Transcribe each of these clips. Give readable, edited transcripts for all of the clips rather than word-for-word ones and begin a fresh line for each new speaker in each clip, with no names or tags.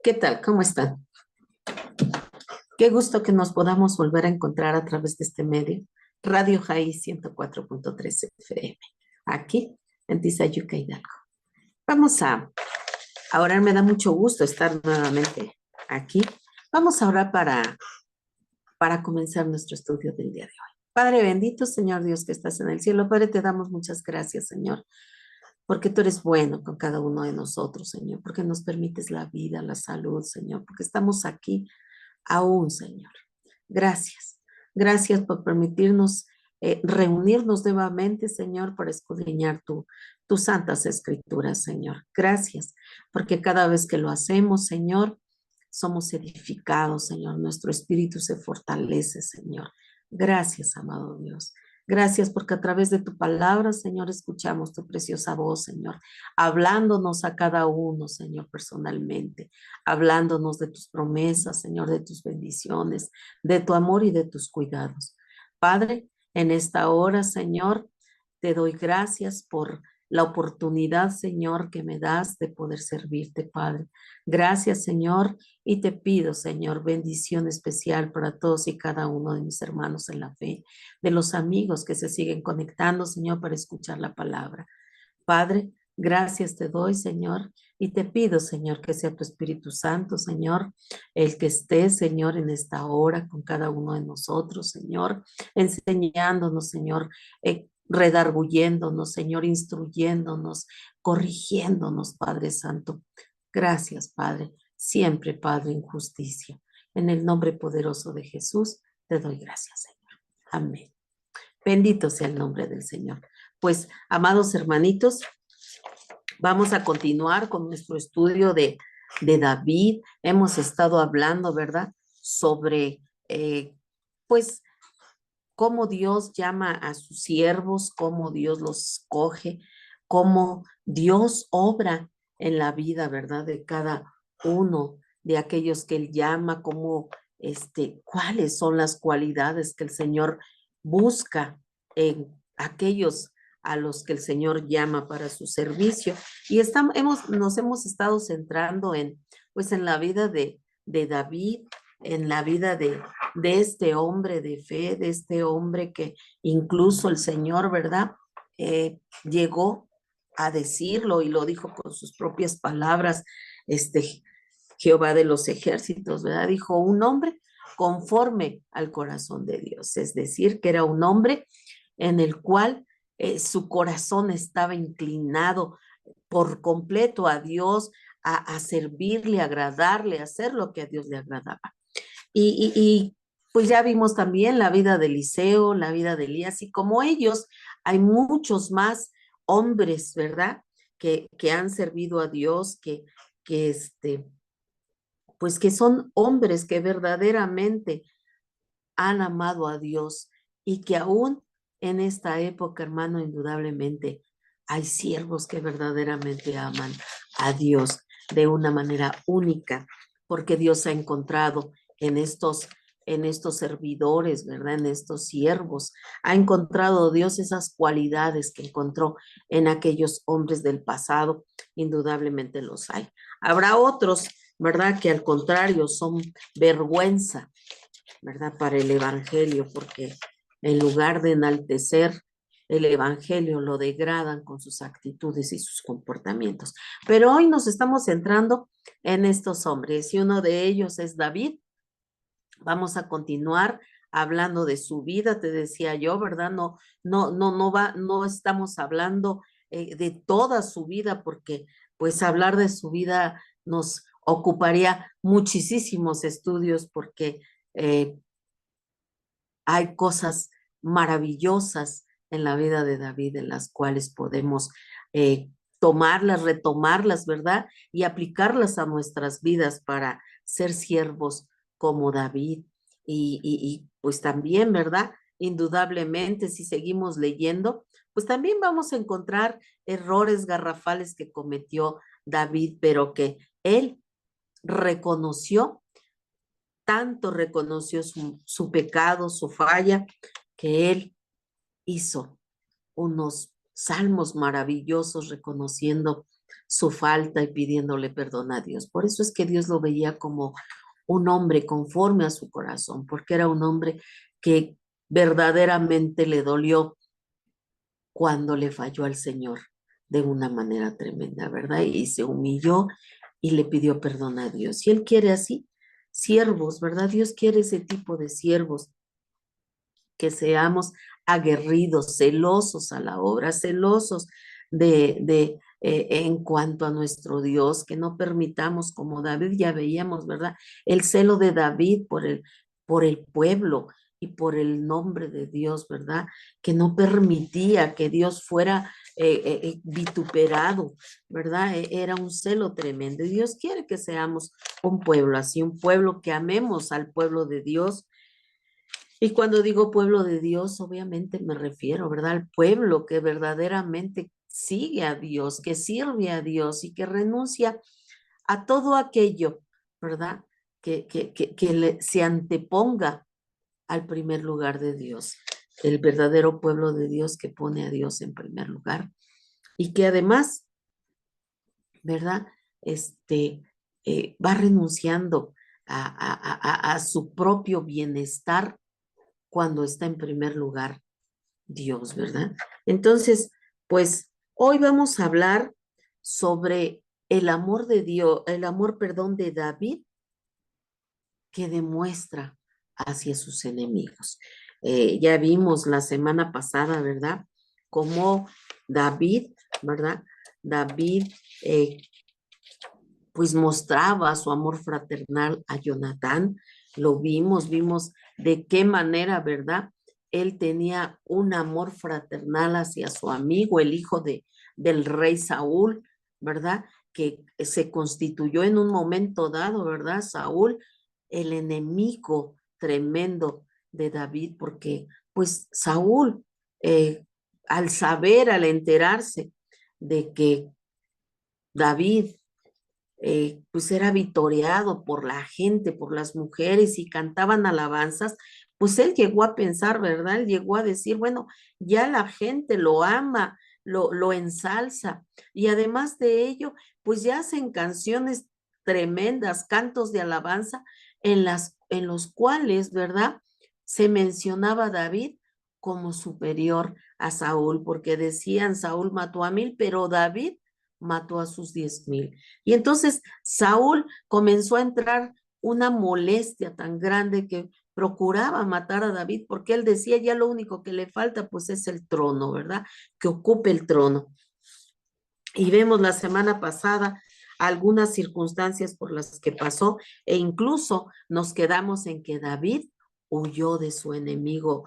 ¿Qué tal? ¿Cómo están? Qué gusto que nos podamos volver a encontrar a través de este medio, Radio Jai 104.3 FM, aquí en Tizayuca, Hidalgo. Vamos ahora me da mucho gusto estar nuevamente aquí. Vamos ahora para comenzar nuestro estudio del día de hoy. Padre bendito, Señor Dios que estás en el cielo, Padre, te damos muchas gracias, Señor, porque tú eres bueno con cada uno de nosotros, Señor, porque nos permites la vida, la salud, Señor, porque estamos aquí aún, Señor. Gracias. Gracias por permitirnos reunirnos nuevamente, Señor, para escudriñar tus santas escrituras, Señor. Gracias, porque cada vez que lo hacemos, Señor, somos edificados, Señor. Nuestro espíritu se fortalece, Señor. Gracias, amado Dios. Gracias porque a través de tu palabra, Señor, escuchamos tu preciosa voz, Señor, hablándonos a cada uno, Señor, personalmente, hablándonos de tus promesas, Señor, de tus bendiciones, de tu amor y de tus cuidados. Padre, en esta hora, Señor, te doy gracias por la oportunidad, Señor, que me das de poder servirte, Padre. Gracias, Señor, y te pido, Señor, bendición especial para todos y cada uno de mis hermanos en la fe, de los amigos que se siguen conectando, Señor, para escuchar la palabra. Padre, gracias te doy, Señor, y te pido, Señor, que sea tu Espíritu Santo, Señor, el que esté, Señor, en esta hora con cada uno de nosotros, Señor, enseñándonos, Señor, redarguyéndonos, Señor, instruyéndonos, corrigiéndonos, Padre Santo. Gracias, Padre, siempre, Padre, en justicia. En el nombre poderoso de Jesús, te doy gracias, Señor. Amén. Bendito sea el nombre del Señor. Pues, amados hermanitos, vamos a continuar con nuestro estudio de David. Hemos estado hablando, ¿verdad? Sobre, pues, cómo Dios llama a sus siervos, cómo Dios los escoge, cómo Dios obra en la vida, ¿verdad? De cada uno de aquellos que Él llama, cómo, cuáles son las cualidades que el Señor busca en aquellos a los que el Señor llama para su servicio. Y nos hemos estado centrando pues, en la vida de David, en la vida de este hombre de fe, de este hombre que incluso el Señor, ¿verdad? Llegó a decirlo y lo dijo con sus propias palabras, Jehová de los ejércitos, ¿verdad? Dijo un hombre conforme al corazón de Dios, es decir, que era un hombre en el cual su corazón estaba inclinado por completo a Dios, a servirle, a agradarle, a hacer lo que a Dios le agradaba. Y pues ya vimos también la vida de Eliseo, la vida de Elías, y como ellos, hay muchos más hombres, ¿verdad? Que han servido a Dios, que pues que son hombres que verdaderamente han amado a Dios y que aún en esta época, hermano, indudablemente hay siervos que verdaderamente aman a Dios de una manera única, porque Dios ha encontrado en estos servidores, ¿verdad? En estos siervos, ha encontrado Dios esas cualidades que encontró en aquellos hombres del pasado, indudablemente los hay. Habrá otros, ¿verdad? Que al contrario son vergüenza, ¿verdad? Para el Evangelio, porque en lugar de enaltecer el Evangelio, lo degradan con sus actitudes y sus comportamientos. Pero hoy nos estamos centrando en estos hombres y uno de ellos es David. Vamos a continuar hablando de su vida, te decía yo, ¿verdad? No estamos hablando de toda su vida, porque pues hablar de su vida nos ocuparía muchísimos estudios, porque eh, hay cosas maravillosas en la vida de David en las cuales podemos tomarlas, retomarlas, ¿verdad? Y aplicarlas a nuestras vidas para ser siervos como David. Pues también, ¿verdad? Indudablemente, si seguimos leyendo, pues también vamos a encontrar errores garrafales que cometió David, pero que él reconoció, tanto reconoció su pecado, su falla, que él hizo unos salmos maravillosos reconociendo su falta y pidiéndole perdón a Dios. Por eso es que Dios lo veía como un hombre conforme a su corazón, porque era un hombre que verdaderamente le dolió cuando le falló al Señor de una manera tremenda, ¿verdad? Y se humilló y le pidió perdón a Dios. Y Él quiere así siervos, ¿verdad? Dios quiere ese tipo de siervos, que seamos aguerridos, celosos a la obra, celosos en cuanto a nuestro Dios, que no permitamos, como David ya veíamos, ¿verdad? El celo de David por el pueblo y por el nombre de Dios, ¿verdad? Que no permitía que Dios fuera vituperado, ¿verdad? Era un celo tremendo. Y Dios quiere que seamos un pueblo así, un pueblo que amemos al pueblo de Dios. Y cuando digo pueblo de Dios, obviamente me refiero, ¿verdad? Al pueblo que verdaderamente sigue a Dios, que sirve a Dios y que renuncia a todo aquello, ¿verdad? Se anteponga al primer lugar de Dios. El verdadero pueblo de Dios que pone a Dios en primer lugar y que además, ¿verdad? Va renunciando a su propio bienestar cuando está en primer lugar Dios, ¿verdad? Entonces, pues hoy vamos a hablar sobre el amor de Dios, el amor, perdón, de David que demuestra hacia sus enemigos. Ya vimos la semana pasada, ¿verdad? Cómo David, ¿verdad? David, pues mostraba su amor fraternal a Jonatán. Lo vimos de qué manera, ¿verdad? Él tenía un amor fraternal hacia su amigo, el hijo del rey Saúl, ¿verdad? Que se constituyó en un momento dado, ¿verdad? Saúl, el enemigo tremendo de David, porque pues Saúl, al saber, al enterarse de que David pues era vitoreado por la gente, por las mujeres y cantaban alabanzas, pues él llegó a pensar, ¿verdad? Él llegó a decir, bueno, ya la gente lo ama, lo ensalza y además de ello, pues ya hacen canciones tremendas, cantos de alabanza en los cuales, ¿verdad? Se mencionaba a David como superior a Saúl, porque decían, Saúl mató a 1000, pero David mató a sus 10,000. Y entonces Saúl comenzó a entrar una molestia tan grande que procuraba matar a David porque él decía ya lo único que le falta pues es el trono, ¿verdad? Que ocupe el trono. Y vemos la semana pasada algunas circunstancias por las que pasó e incluso nos quedamos en que David huyó de su enemigo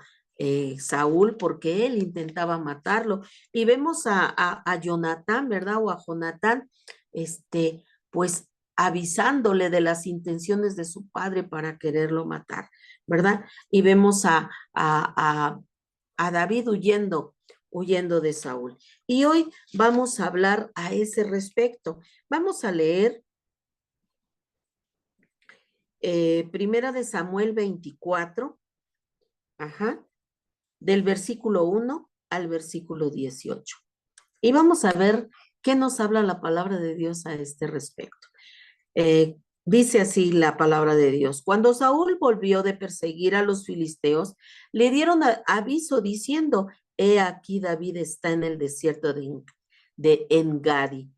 Saúl porque él intentaba matarlo. Y vemos a Jonatán, ¿verdad? O a Jonatán, pues avisándole de las intenciones de su padre para quererlo matar, ¿verdad? Y vemos a David huyendo de Saúl. Y hoy vamos a hablar a ese respecto. Vamos a leer Primera de Samuel 24, ajá, del versículo 1 al versículo 18. Y vamos a ver qué nos habla la palabra de Dios a este respecto. Dice así la palabra de Dios. Cuando Saúl volvió de perseguir a los filisteos, le dieron aviso diciendo, he aquí David está en el desierto de Engadi.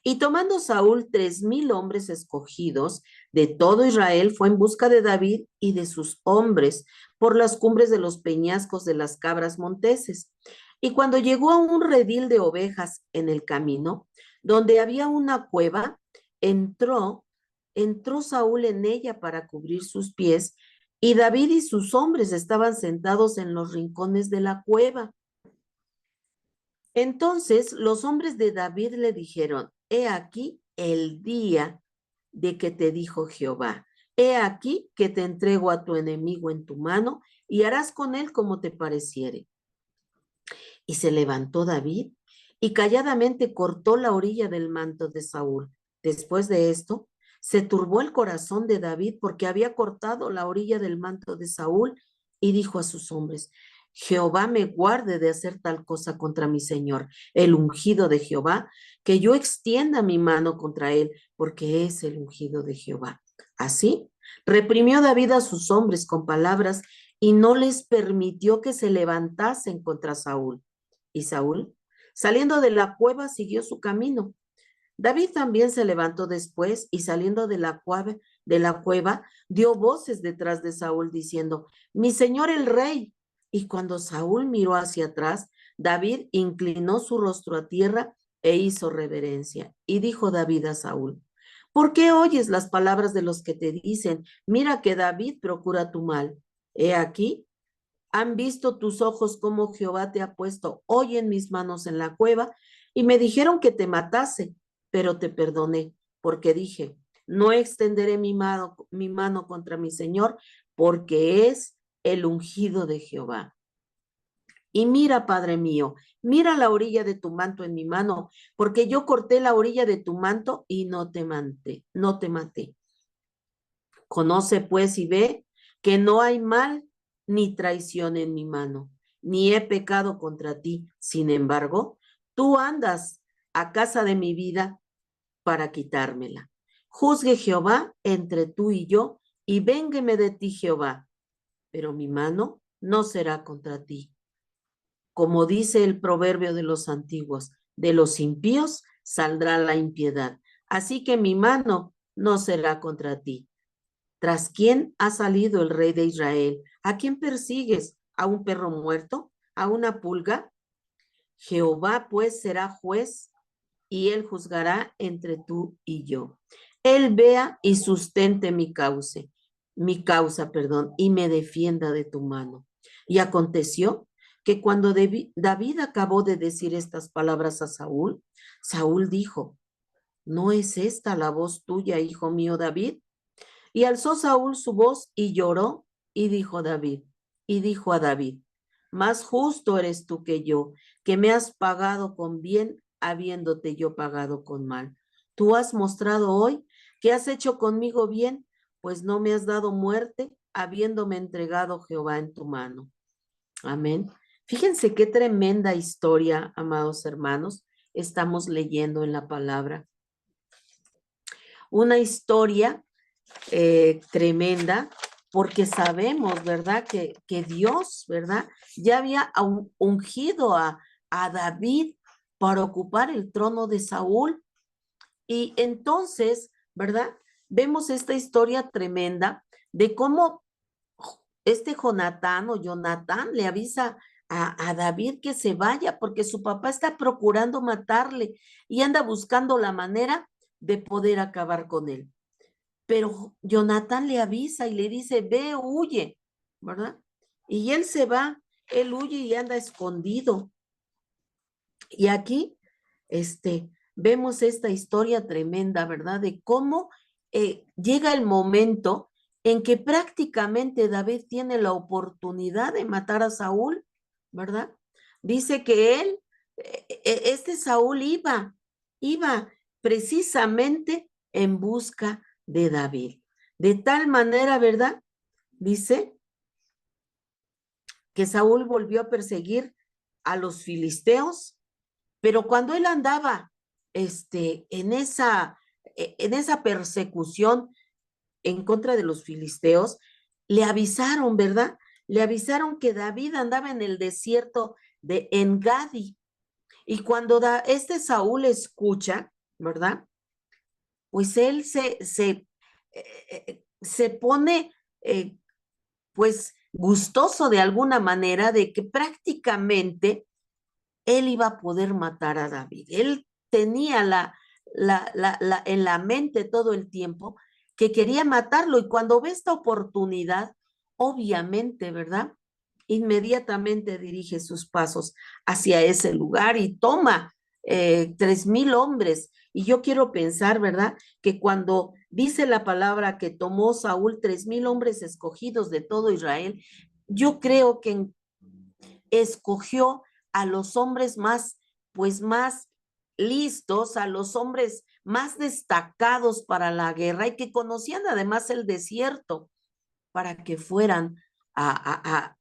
Y tomando Saúl 3,000 hombres escogidos de todo Israel, fue en busca de David y de sus hombres por las cumbres de los peñascos de las cabras monteses. Y cuando llegó a un redil de ovejas en el camino, donde había una cueva, entró Saúl en ella para cubrir sus pies, y David y sus hombres estaban sentados en los rincones de la cueva. Entonces los hombres de David le dijeron, he aquí el día de que te dijo Jehová, he aquí que te entrego a tu enemigo en tu mano y harás con él como te pareciere. Y se levantó David y calladamente cortó la orilla del manto de Saúl. Después de esto, se turbó el corazón de David porque había cortado la orilla del manto de Saúl y dijo a sus hombres, Jehová me guarde de hacer tal cosa contra mi Señor, el ungido de Jehová, que yo extienda mi mano contra él, porque es el ungido de Jehová. Así, reprimió David a sus hombres con palabras y no les permitió que se levantasen contra Saúl. Y Saúl, saliendo de la cueva, siguió su camino. David también se levantó después y saliendo de la cueva, dio voces detrás de Saúl diciendo, mi señor el rey. Y cuando Saúl miró hacia atrás, David inclinó su rostro a tierra e hizo reverencia. Y dijo David a Saúl, ¿por qué oyes las palabras de los que te dicen, mira que David procura tu mal? He aquí, han visto tus ojos cómo Jehová te ha puesto hoy en mis manos en la cueva, y me dijeron que te matase, pero te perdoné, porque dije, no extenderé mi mano contra mi Señor, porque es el ungido de Jehová. Y mira, Padre mío, mira la orilla de tu manto en mi mano, porque yo corté la orilla de tu manto y no te maté. Conoce pues y ve que no hay mal ni traición en mi mano, ni he pecado contra ti. Sin embargo, tú andas a casa de mi vida para quitármela. Juzgue Jehová entre tú y yo, y véngueme de ti Jehová, pero mi mano no será contra ti. Como dice el proverbio de los antiguos, de los impíos saldrá la impiedad. Así que mi mano no será contra ti. ¿Tras quién ha salido el rey de Israel? ¿A quién persigues? ¿A un perro muerto? ¿A una pulga? Jehová pues será juez y él juzgará entre tú y yo. Él vea y sustente mi causa, y me defienda de tu mano. Y aconteció que cuando David acabó de decir estas palabras a Saúl, Saúl dijo, ¿no es esta la voz tuya, hijo mío David? Y alzó Saúl su voz y lloró y dijo a David, más justo eres tú que yo, que me has pagado con bien, habiéndote yo pagado con mal. Tú has mostrado hoy que has hecho conmigo bien, pues no me has dado muerte, habiéndome entregado Jehová en tu mano. Amén. Fíjense qué tremenda historia, amados hermanos, estamos leyendo en la palabra. Una historia tremenda, porque sabemos, ¿verdad? Que Dios, ¿verdad? Ya había ungido a David para ocupar el trono de Saúl. Y entonces, ¿verdad? Vemos esta historia tremenda de cómo este Jonatán le avisa a David que se vaya porque su papá está procurando matarle y anda buscando la manera de poder acabar con él. Pero Jonatán le avisa y le dice, ve, huye, ¿verdad? Y él se va, él huye y anda escondido. Y aquí, vemos esta historia tremenda, ¿verdad? De cómo llega el momento en que prácticamente David tiene la oportunidad de matar a Saúl, ¿verdad? Dice que este Saúl iba precisamente en busca de David. De tal manera, ¿verdad? Dice que Saúl volvió a perseguir a los filisteos, pero cuando él andaba en esa persecución en contra de los filisteos, le avisaron, ¿verdad? Le avisaron que David andaba en el desierto de Engadi. Y cuando Saúl escucha, ¿verdad? Pues él se pone, pues, gustoso de alguna manera de que prácticamente él iba a poder matar a David. Él tenía en la mente todo el tiempo que quería matarlo y cuando ve esta oportunidad, obviamente, ¿verdad? Inmediatamente dirige sus pasos hacia ese lugar y toma 3,000 hombres. Y yo quiero pensar, ¿verdad? Que cuando dice la palabra que tomó Saúl 3,000 hombres escogidos de todo Israel, yo creo que escogió a los hombres más listos, a los hombres más destacados para la guerra y que conocían además el desierto para que fueran a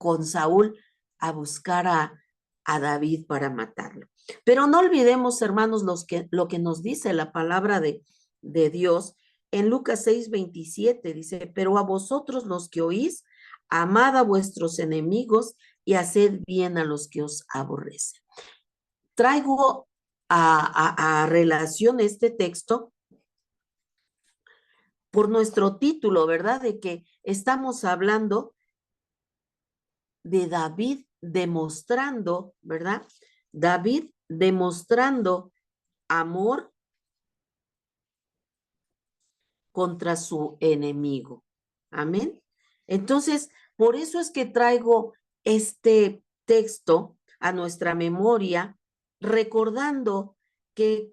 con Saúl a buscar a David para matarlo. Pero no olvidemos, hermanos, lo que nos dice la palabra de Dios en Lucas 6:27. Dice, pero a vosotros los que oís, amad a vuestros enemigos y haced bien a los que os aborrecen. Traigo a relación este texto por nuestro título, ¿verdad? De que estamos hablando de David demostrando, ¿verdad? David demostrando amor contra su enemigo. Amén. Entonces, por eso es que traigo este texto a nuestra memoria, recordando que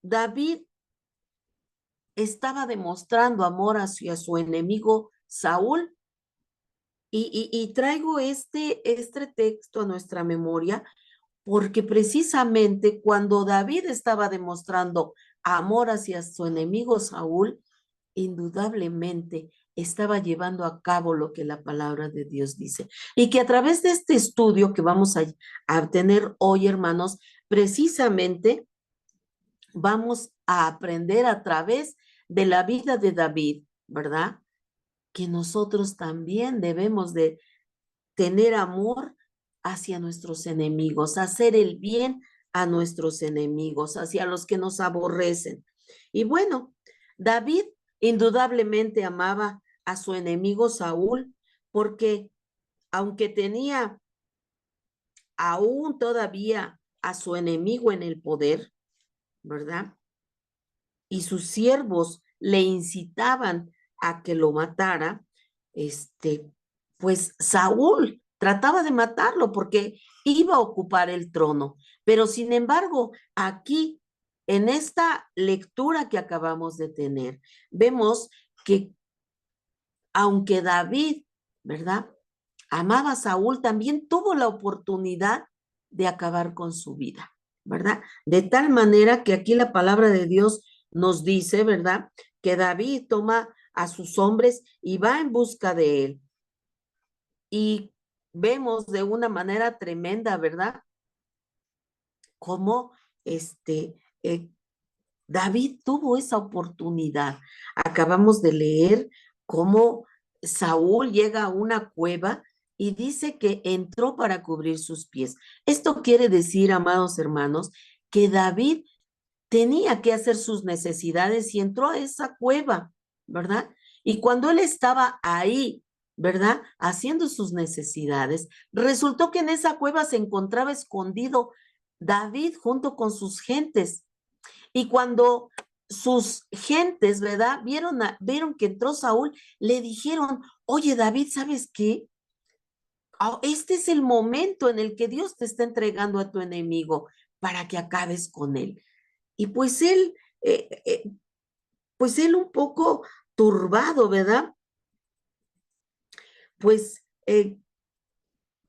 David estaba demostrando amor hacia su enemigo Saúl. Y traigo este texto a nuestra memoria porque precisamente cuando David estaba demostrando amor hacia su enemigo Saúl, indudablemente estaba llevando a cabo lo que la palabra de Dios dice. Y que a través de este estudio que vamos a tener hoy, hermanos, precisamente vamos a aprender a través de la vida de David, ¿verdad? Que nosotros también debemos de tener amor hacia nuestros enemigos, hacer el bien a nuestros enemigos, hacia los que nos aborrecen. Y bueno, David indudablemente amaba a su enemigo Saúl, porque aunque tenía aún todavía a su enemigo en el poder, ¿verdad? Y sus siervos le incitaban a que lo matara, pues Saúl trataba de matarlo porque iba a ocupar el trono. Pero sin embargo, aquí, en esta lectura que acabamos de tener, vemos que aunque David, ¿verdad?, amaba a Saúl, también tuvo la oportunidad de acabar con su vida, ¿verdad? De tal manera que aquí la palabra de Dios nos dice, ¿verdad?, que David toma a sus hombres y va en busca de él. Y vemos de una manera tremenda, ¿verdad?, cómo David tuvo esa oportunidad. Acabamos de leer cómo Saúl llega a una cueva y dice que entró para cubrir sus pies. Esto quiere decir, amados hermanos, que David tenía que hacer sus necesidades y entró a esa cueva, ¿verdad? Y cuando él estaba ahí, ¿verdad?, haciendo sus necesidades, resultó que en esa cueva se encontraba escondido David junto con sus gentes. Y cuando sus gentes, ¿verdad?, vieron que entró Saúl, le dijeron, oye, David, ¿sabes qué? Este es el momento en el que Dios te está entregando a tu enemigo para que acabes con él. Y eh, eh, pues él un poco turbado, ¿verdad? Pues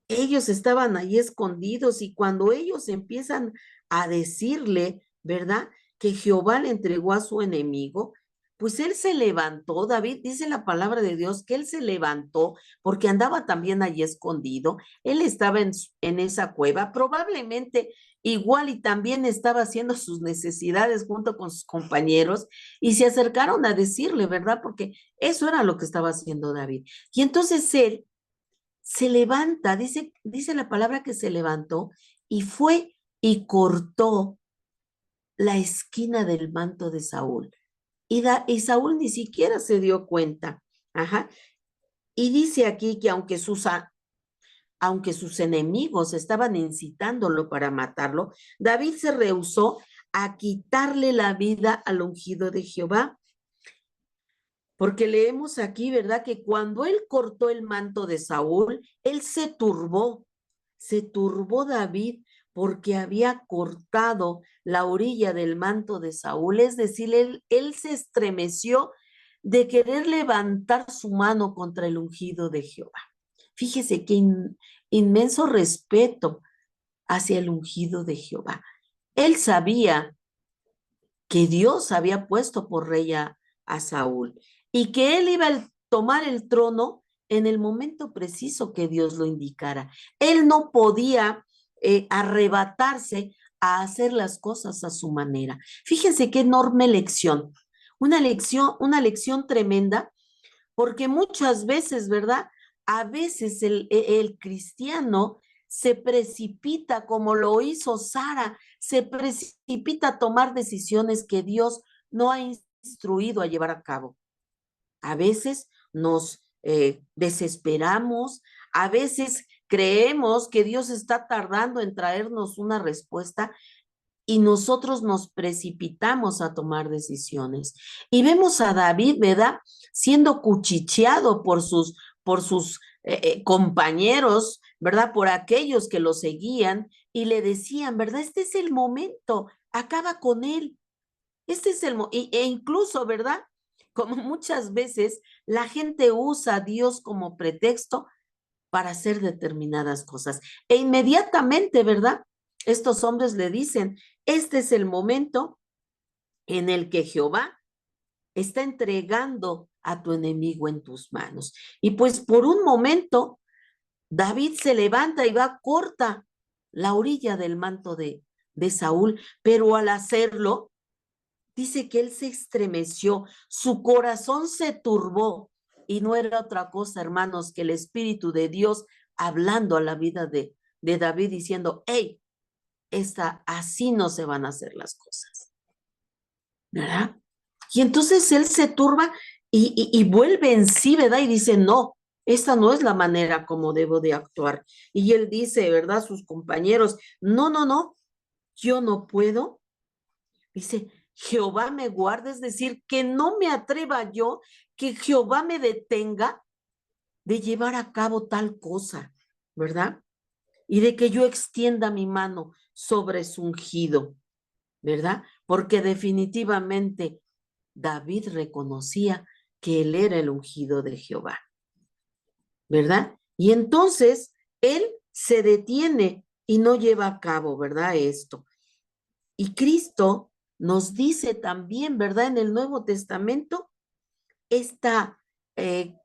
ellos estaban ahí escondidos y cuando ellos empiezan a decirle, ¿verdad?, que Jehová le entregó a su enemigo, pues él se levantó. David dice la palabra de Dios que él se levantó porque andaba también allí escondido. Él estaba en esa cueva, probablemente igual y también estaba haciendo sus necesidades junto con sus compañeros y se acercaron a decirle, ¿verdad? Porque eso era lo que estaba haciendo David. Y entonces él se levanta, dice la palabra que se levantó y fue y cortó la esquina del manto de Saúl. Y Saúl ni siquiera se dio cuenta. Ajá. Y dice aquí que aunque sus enemigos estaban incitándolo para matarlo, David se rehusó a quitarle la vida al ungido de Jehová. Porque leemos aquí, ¿verdad?, que cuando él cortó el manto de Saúl, él se turbó David porque había cortado la orilla del manto de Saúl, es decir, él se estremeció de querer levantar su mano contra el ungido de Jehová. Fíjese qué inmenso respeto hacia el ungido de Jehová. Él sabía que Dios había puesto por rey a Saúl y que él iba a tomar el trono en el momento preciso que Dios lo indicara. Él no podía arrebatarse a hacer las cosas a su manera. Fíjense qué enorme lección. Una lección tremenda, porque muchas veces, ¿verdad? A veces el cristiano se precipita, como lo hizo Sara, se precipita a tomar decisiones que Dios no ha instruido a llevar a cabo. A veces nos desesperamos, a veces creemos que Dios está tardando en traernos una respuesta y nosotros nos precipitamos a tomar decisiones. Y vemos a David, ¿verdad? Siendo cuchicheado por sus compañeros, ¿verdad? Por aquellos que lo seguían y le decían, ¿verdad? Este es el momento, acaba con él. Este es e incluso, ¿verdad? Como muchas veces la gente usa a Dios como pretexto para hacer determinadas cosas. E inmediatamente, ¿verdad? Estos hombres le dicen, este es el momento en el que Jehová está entregando a tu enemigo en tus manos. Y pues por un momento, David se levanta y va corta la orilla del manto de Saúl, pero al hacerlo, dice que él se estremeció, su corazón se turbó y no era otra cosa, hermanos, que el Espíritu de Dios hablando a la vida de David diciendo, hey, así no se van a hacer las cosas, ¿verdad? Y entonces él se turba y vuelve en sí, ¿verdad? Y dice, no, esta no es la manera como debo de actuar. Y él dice, ¿verdad? Sus compañeros, no, no, no, yo no puedo. Dice, Jehová me guarde, es decir, que no me atreva yo, que Jehová me detenga de llevar a cabo tal cosa, ¿verdad? Y de que yo extienda mi mano sobre su ungido, ¿verdad? Porque definitivamente David reconocía que él era el ungido de Jehová, ¿verdad? Y entonces él se detiene y no lleva a cabo, ¿verdad? Esto. Y Cristo nos dice también, ¿verdad? En el Nuevo Testamento, esta, eh,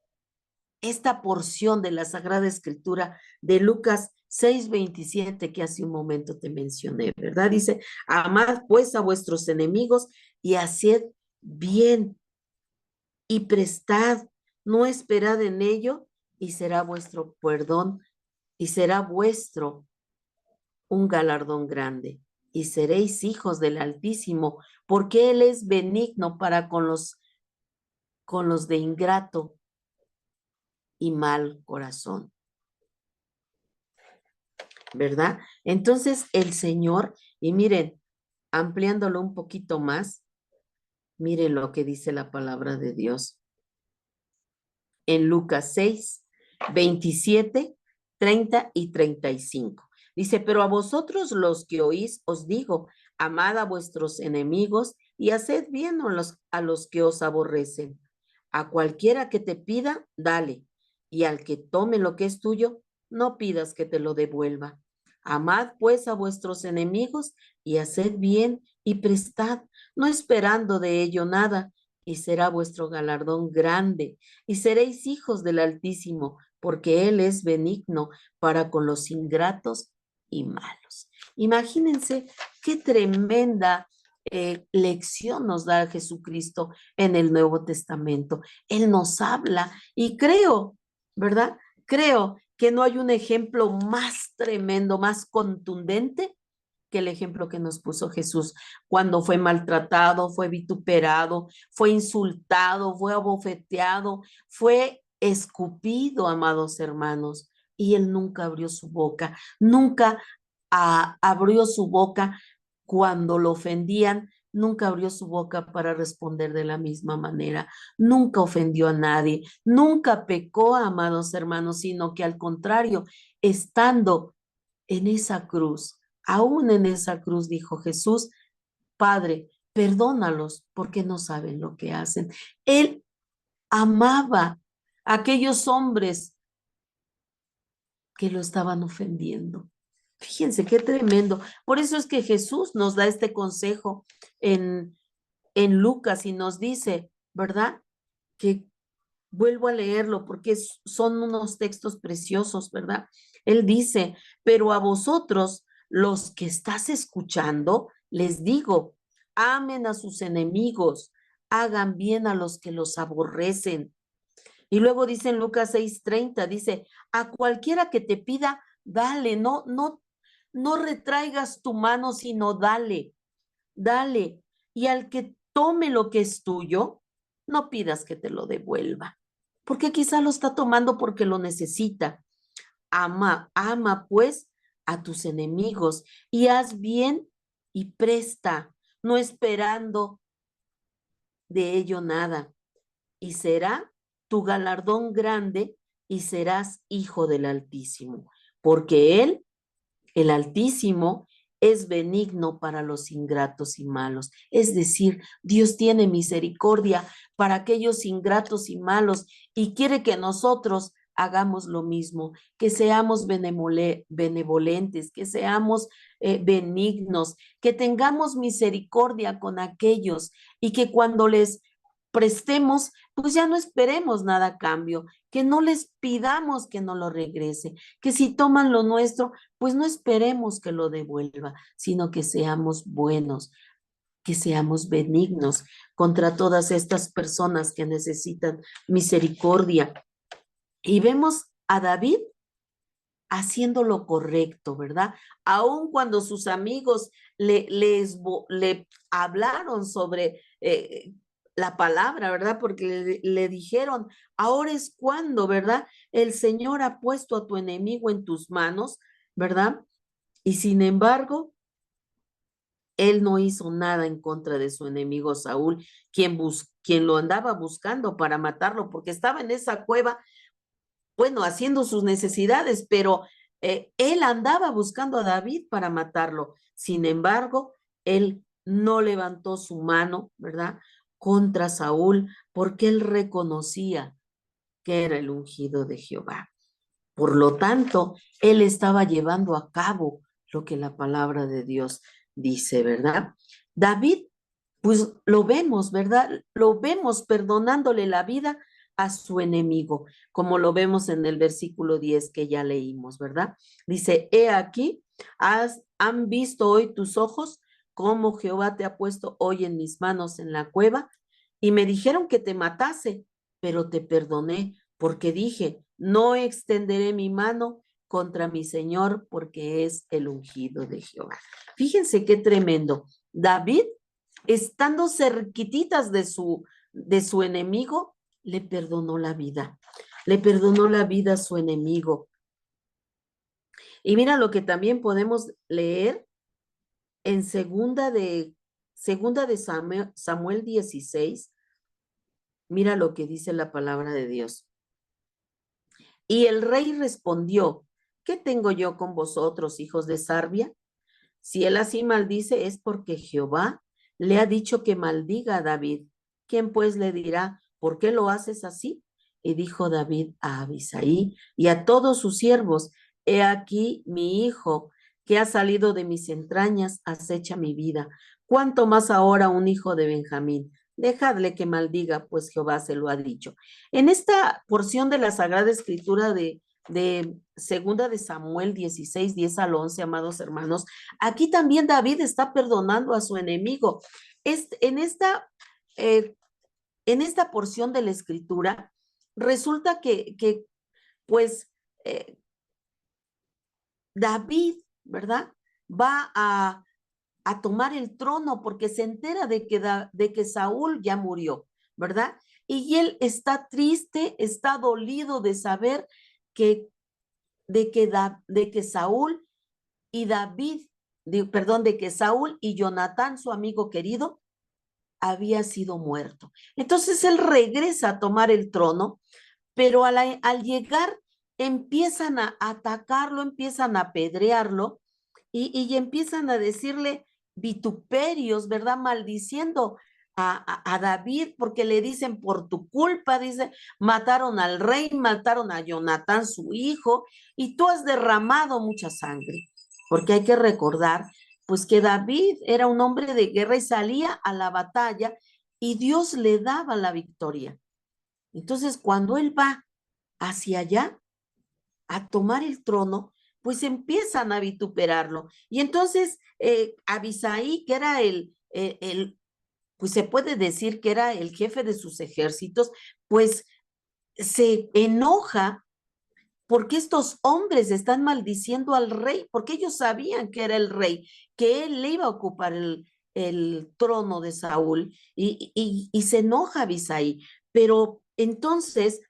esta porción de la Sagrada Escritura de Lucas 6:27 que hace un momento te mencioné, ¿verdad? Dice, amad pues a vuestros enemigos y haced bien y prestad, no esperad en ello y será vuestro perdón y será vuestro un galardón grande y seréis hijos del Altísimo, porque Él es benigno para con los de ingrato y mal corazón, ¿verdad? Entonces el Señor, y miren, ampliándolo un poquito más, miren lo que dice la palabra de Dios en Lucas 6:27, 30 y 35. Dice, pero a vosotros los que oís os digo, amad a vuestros enemigos y haced bien a los que os aborrecen. A cualquiera que te pida, dale, y al que tome lo que es tuyo, no pidas que te lo devuelva. Amad pues a vuestros enemigos y haced bien y prestad, no esperando de ello nada, y será vuestro galardón grande, y seréis hijos del Altísimo, porque Él es benigno para con los ingratos y malos. Imagínense qué tremenda lección nos da Jesucristo en el Nuevo Testamento. Él nos habla y creo, ¿verdad? Creo que no hay un ejemplo más tremendo, más contundente que el ejemplo que nos puso Jesús cuando fue maltratado, fue vituperado, fue insultado, fue abofeteado, fue escupido, amados hermanos, y él nunca abrió su boca, nunca abrió su boca cuando lo ofendían, nunca abrió su boca para responder de la misma manera, nunca ofendió a nadie, nunca pecó, amados hermanos, sino que al contrario, estando en esa cruz, aún en esa cruz, dijo Jesús, Padre, perdónalos porque no saben lo que hacen. Él amaba a aquellos hombres que lo estaban ofendiendo. Fíjense qué tremendo. Por eso es que Jesús nos da este consejo en Lucas y nos dice, ¿verdad? Que Vuelvo a leerlo porque son unos textos preciosos, ¿verdad? Él dice, pero a vosotros, los que estás escuchando, les digo, amen a sus enemigos, hagan bien a los que los aborrecen. Y luego dice en Lucas 6:30, dice, a cualquiera que te pida, dale, no retraigas tu mano, sino dale, dale. Y al que tome lo que es tuyo, no pidas que te lo devuelva, porque quizá lo está tomando porque lo necesita. Ama pues a tus enemigos y haz bien y presta, no esperando de ello nada, y será tu galardón grande y serás hijo del Altísimo, porque Él, el Altísimo, es benigno para los ingratos y malos. Es decir, Dios tiene misericordia para aquellos ingratos y malos y quiere que nosotros hagamos lo mismo, que seamos benevolentes, que seamos benignos, que tengamos misericordia con aquellos y que cuando les prestemos, pues ya no esperemos nada a cambio, que no les pidamos que no lo regrese, que si toman lo nuestro, pues no esperemos que lo devuelva, sino que seamos buenos, que seamos benignos contra todas estas personas que necesitan misericordia. Y vemos a David haciendo lo correcto, ¿verdad? Aun cuando sus amigos le hablaron sobre la palabra, ¿verdad? Porque le dijeron, ahora es cuando, ¿verdad? El Señor ha puesto a tu enemigo en tus manos, ¿verdad? Y sin embargo, él no hizo nada en contra de su enemigo Saúl, quien lo andaba buscando para matarlo, porque estaba en esa cueva, bueno, haciendo sus necesidades, pero él andaba buscando a David para matarlo. Sin embargo, él no levantó su mano, ¿verdad? Contra Saúl, porque él reconocía que era el ungido de Jehová. Por lo tanto, él estaba llevando a cabo lo que la palabra de Dios dice, ¿verdad? David, pues lo vemos, ¿verdad? Lo vemos perdonándole la vida a su enemigo, como lo vemos en el versículo 10 que ya leímos, ¿verdad? Dice, he aquí, han visto hoy tus ojos cómo Jehová te ha puesto hoy en mis manos en la cueva, y me dijeron que te matase, pero te perdoné porque dije, no extenderé mi mano contra mi Señor porque es el ungido de Jehová. Fíjense qué tremendo. David, estando cerquititas de su enemigo, le perdonó la vida. Le perdonó la vida a su enemigo. Y mira lo que también podemos leer en segunda de Samuel 16. Mira lo que dice la palabra de Dios. Y el rey respondió, ¿qué tengo yo con vosotros, hijos de Sarbia? Si él así maldice es porque Jehová le ha dicho que maldiga a David. ¿Quién pues le dirá, por qué lo haces así? Y dijo David a Abisaí y a todos sus siervos, he aquí mi hijo que ha salido de mis entrañas acecha mi vida. ¿Cuánto más ahora un hijo de Benjamín? Dejadle que maldiga, pues Jehová se lo ha dicho. En esta porción de la Sagrada Escritura de segunda de Samuel 16, 10 al 11, amados hermanos, aquí también David está perdonando a su enemigo. En esta porción de la escritura, resulta que pues, David, ¿verdad? Va a tomar el trono porque se entera de que Saúl ya murió, ¿verdad? Y él está triste, está dolido de saber que, de que Saúl y David, de que Saúl y Jonatán, su amigo querido, había sido muerto. Entonces él regresa a tomar el trono, pero al llegar empiezan a atacarlo, empiezan a apedrearlo y empiezan a decirle vituperios, ¿verdad? Maldiciendo a David porque le dicen por tu culpa, dice, mataron al rey, mataron a Jonatán, su hijo, y tú has derramado mucha sangre, porque hay que recordar pues que David era un hombre de guerra y salía a la batalla y Dios le daba la victoria. Entonces, cuando él va hacia allá a tomar el trono, pues empiezan a vituperarlo. Y entonces Abisaí, que era pues se puede decir que era el jefe de sus ejércitos, pues se enoja porque estos hombres están maldiciendo al rey, porque ellos sabían que era el rey, que él le iba a ocupar el trono de Saúl, y se enoja Abisaí. Pero entonces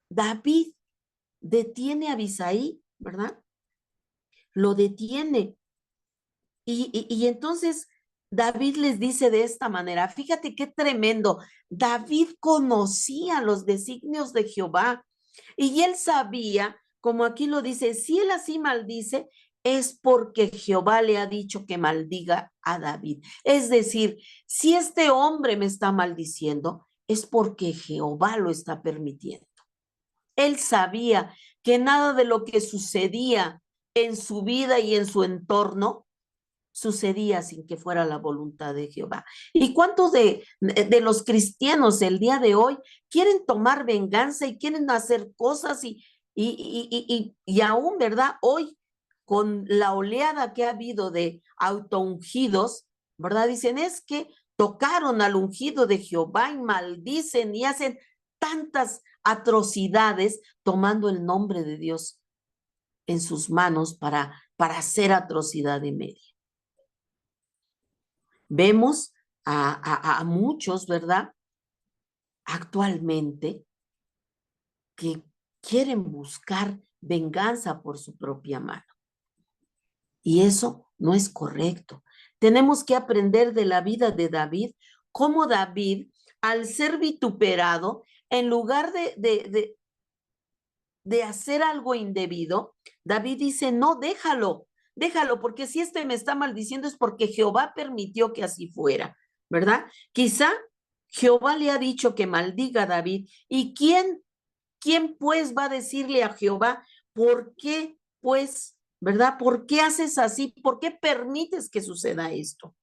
David detiene a Abisaí, ¿verdad? Lo detiene. Y entonces David les dice de esta manera, fíjate qué tremendo, David conocía los designios de Jehová y él sabía, como aquí lo dice, si él así maldice, es porque Jehová le ha dicho que maldiga a David. Es decir, si este hombre me está maldiciendo, es porque Jehová lo está permitiendo. Él sabía que nada de lo que sucedía en su vida y en su entorno sucedía sin que fuera la voluntad de Jehová. ¿Y cuántos de los cristianos el día de hoy quieren tomar venganza y quieren hacer cosas y aún, ¿verdad? Hoy, con la oleada que ha habido de autoungidos, ¿verdad? Dicen, es que tocaron al ungido de Jehová y maldicen y hacen tantas atrocidades tomando el nombre de Dios en sus manos para hacer atrocidad y media. Vemos a muchos, ¿verdad? Actualmente que quieren buscar venganza por su propia mano. Y eso no es correcto. Tenemos que aprender de la vida de David, cómo David, al ser vituperado, en lugar de hacer algo indebido, David dice, no, déjalo, porque si este me está maldiciendo es porque Jehová permitió que así fuera, ¿verdad? Quizá Jehová le ha dicho que maldiga a David. ¿Y quién pues va a decirle a Jehová, por qué pues, ¿verdad? ¿Por qué haces así? ¿Por qué permites que suceda esto?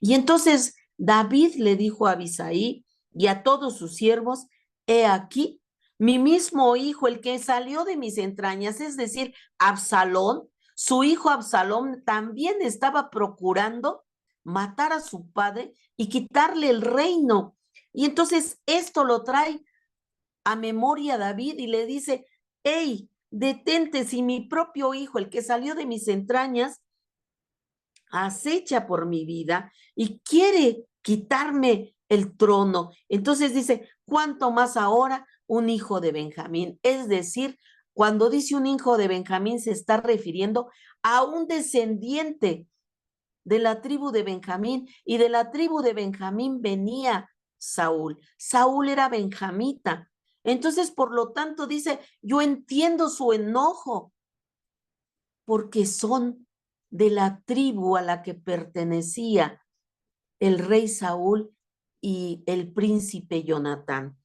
Y entonces David le dijo a Abisaí y a todos sus siervos, he aquí, mi mismo hijo, el que salió de mis entrañas, es decir, Absalón, su hijo Absalón también estaba procurando matar a su padre y quitarle el reino. Y entonces esto lo trae a memoria David y le dice, hey, detente, si mi propio hijo, el que salió de mis entrañas, acecha por mi vida y quiere quitarme el trono. Entonces dice, ¿cuánto más ahora un hijo de Benjamín? Es decir, cuando dice un hijo de Benjamín se está refiriendo a un descendiente de la tribu de Benjamín, y de la tribu de Benjamín venía Saúl. Saúl era benjamita. Entonces, por lo tanto, dice, yo entiendo su enojo porque son de la tribu a la que pertenecía el rey Saúl y el príncipe Jonatán.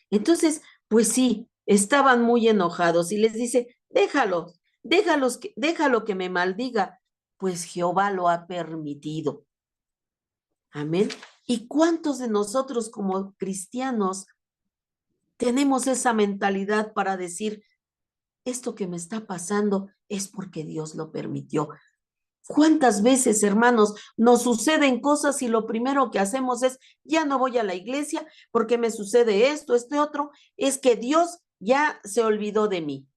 Entonces, pues sí, estaban muy enojados y les dice, déjalo que me maldiga, pues Jehová lo ha permitido. Amén. ¿Y cuántos de nosotros como cristianos tenemos esa mentalidad para decir, esto que me está pasando es porque Dios lo permitió? ¿Cuántas veces, hermanos, nos suceden cosas y lo primero que hacemos es, ya no voy a la iglesia porque me sucede esto, este otro? Es que Dios ya se olvidó de mí.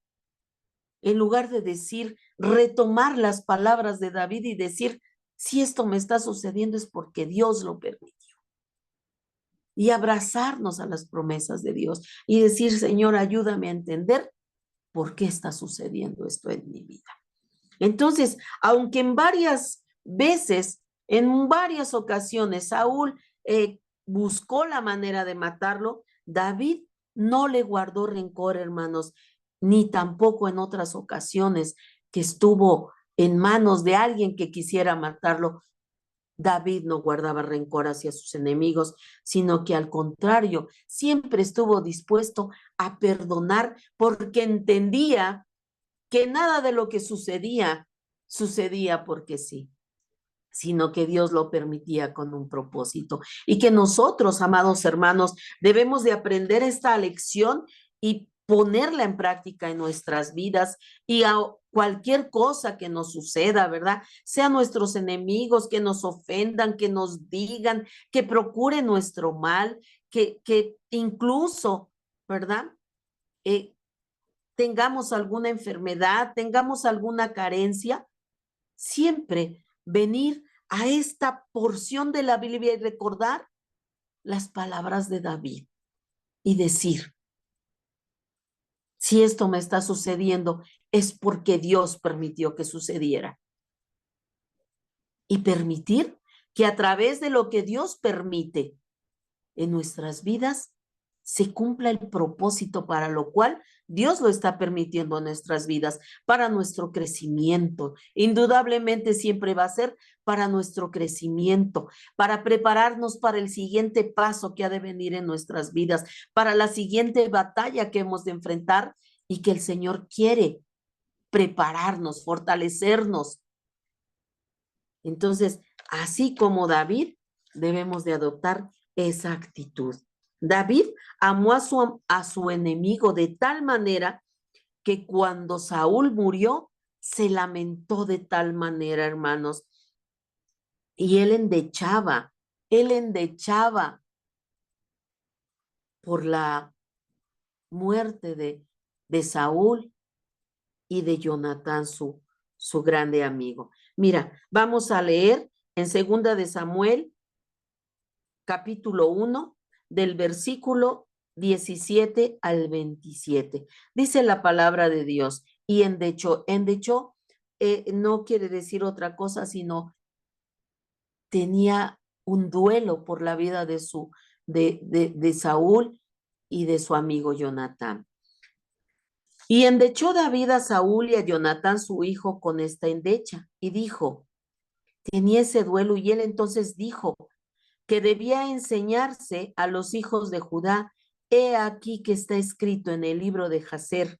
En lugar de decir, retomar las palabras de David y decir, si esto me está sucediendo es porque Dios lo permitió. Y abrazarnos a las promesas de Dios y decir, Señor, ayúdame a entender por qué está sucediendo esto en mi vida. Entonces, aunque en varias veces, en varias ocasiones, Saúl buscó la manera de matarlo, David no le guardó rencor, hermanos, ni tampoco en otras ocasiones que estuvo en manos de alguien que quisiera matarlo. David no guardaba rencor hacia sus enemigos, sino que al contrario, siempre estuvo dispuesto a perdonar porque entendía que nada de lo que sucedía porque sí. sino que Dios lo permitía con un propósito. Y que nosotros, amados hermanos, debemos de aprender esta lección y ponerla en práctica en nuestras vidas y a cualquier cosa que nos suceda, ¿verdad? Sean nuestros enemigos que nos ofendan, que nos digan, que procuren nuestro mal, que incluso, ¿verdad? Tengamos alguna enfermedad, tengamos alguna carencia, siempre venir a esta porción de la Biblia y recordar las palabras de David y decir, si esto me está sucediendo, es porque Dios permitió que sucediera. Y permitir que a través de lo que Dios permite en nuestras vidas se cumpla el propósito para lo cual Dios lo está permitiendo en nuestras vidas, para nuestro crecimiento. Indudablemente siempre va a ser para nuestro crecimiento, para prepararnos para el siguiente paso que ha de venir en nuestras vidas, para la siguiente batalla que hemos de enfrentar y que el Señor quiere prepararnos, fortalecernos. Entonces, así como David, debemos de adoptar esa actitud. David amó a su enemigo de tal manera que cuando Saúl murió, se lamentó de tal manera, hermanos. Y él endechaba por la muerte de Saúl y de Jonatán, su grande amigo. Mira, vamos a leer en 2 de Samuel, capítulo 1, del versículo 17 al 27. Dice la palabra de Dios, y endechó no quiere decir otra cosa, sino tenía un duelo por la vida de Saúl y de su amigo Jonatán. Y endechó David a Saúl y a Jonatán su hijo con esta endecha, y dijo, tenía ese duelo, y él entonces dijo que debía enseñarse a los hijos de Judá. He aquí que está escrito en el libro de Jaser,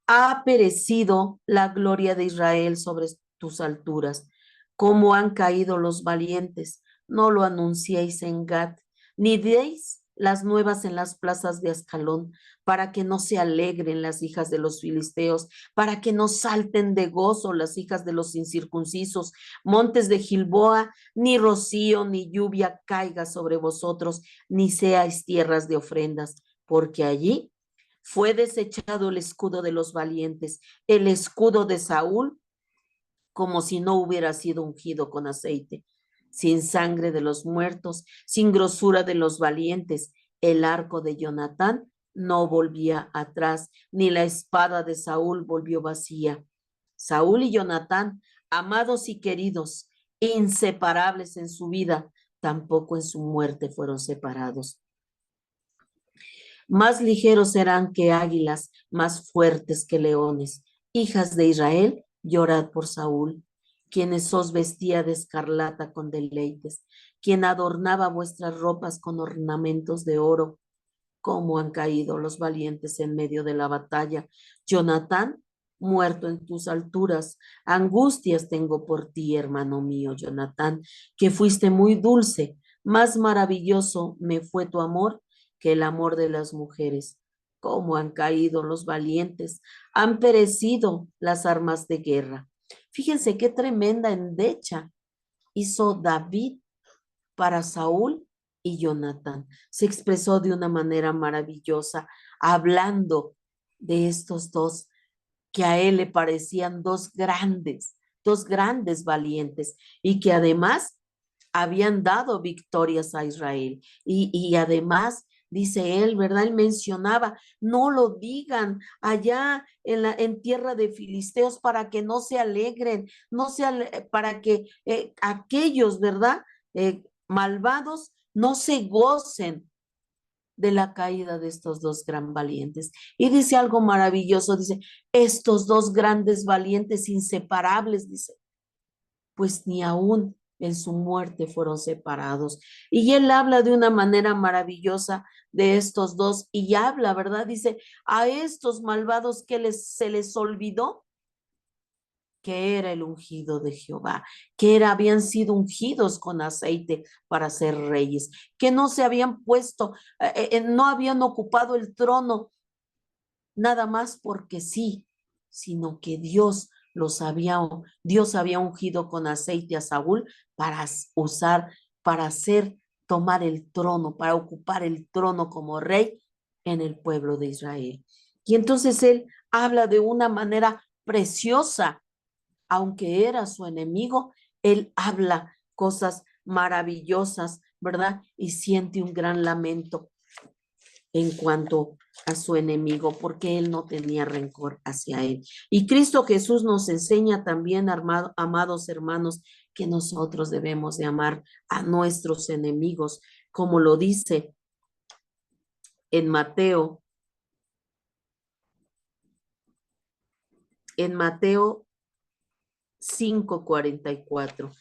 ha perecido la gloria de Israel sobre tus alturas. ¿Cómo han caído los valientes? No lo anunciéis en Gat, ni deis las nuevas en las plazas de Ascalón, para que no se alegren las hijas de los filisteos, para que no salten de gozo las hijas de los incircuncisos. Montes de Gilboa, ni rocío ni lluvia caiga sobre vosotros, ni seáis tierras de ofrendas, porque allí fue desechado el escudo de los valientes, el escudo de Saúl, como si no hubiera sido ungido con aceite, sin sangre de los muertos, sin grosura de los valientes. El arco de Jonatán no volvía atrás, ni la espada de Saúl volvió vacía. Saúl y Jonatán, amados y queridos, inseparables en su vida, tampoco en su muerte fueron separados. Más ligeros serán que águilas, más fuertes que leones. Hijas de Israel, llorad por Saúl, quienes os vestía de escarlata con deleites, quien adornaba vuestras ropas con ornamentos de oro. Cómo han caído los valientes en medio de la batalla. Jonatán, muerto en tus alturas. Angustias tengo por ti, hermano mío, Jonatán, que fuiste muy dulce. Más maravilloso me fue tu amor que el amor de las mujeres. Cómo han caído los valientes, han perecido las armas de guerra. Fíjense qué tremenda endecha hizo David para Saúl y Jonatán. Se expresó de una manera maravillosa, hablando de estos dos que a él le parecían dos grandes valientes y que además habían dado victorias a Israel. Y además, dice él, ¿verdad? Él mencionaba, no lo digan allá en tierra de filisteos para que no se alegren, para que aquellos, ¿verdad? Malvados no se gocen de la caída de estos dos gran valientes. Y dice algo maravilloso, dice, estos dos grandes valientes inseparables, dice, pues ni aún en su muerte fueron separados. Y él habla de una manera maravillosa de estos dos y habla, ¿verdad? Dice, a estos malvados que se les olvidó que era el ungido de Jehová, habían sido ungidos con aceite para ser reyes, que no se habían puesto, no habían ocupado el trono nada más porque sí, sino que Dios había ungido con aceite a Saúl para usar, para tomar el trono, para ocupar el trono como rey en el pueblo de Israel. Y entonces él habla de una manera preciosa, aunque era su enemigo, él habla cosas maravillosas, ¿verdad? Y siente un gran lamento en cuanto a su enemigo, porque él no tenía rencor hacia él. Y Cristo Jesús nos enseña también, amados hermanos, que nosotros debemos de amar a nuestros enemigos, como lo dice en Mateo 5:44.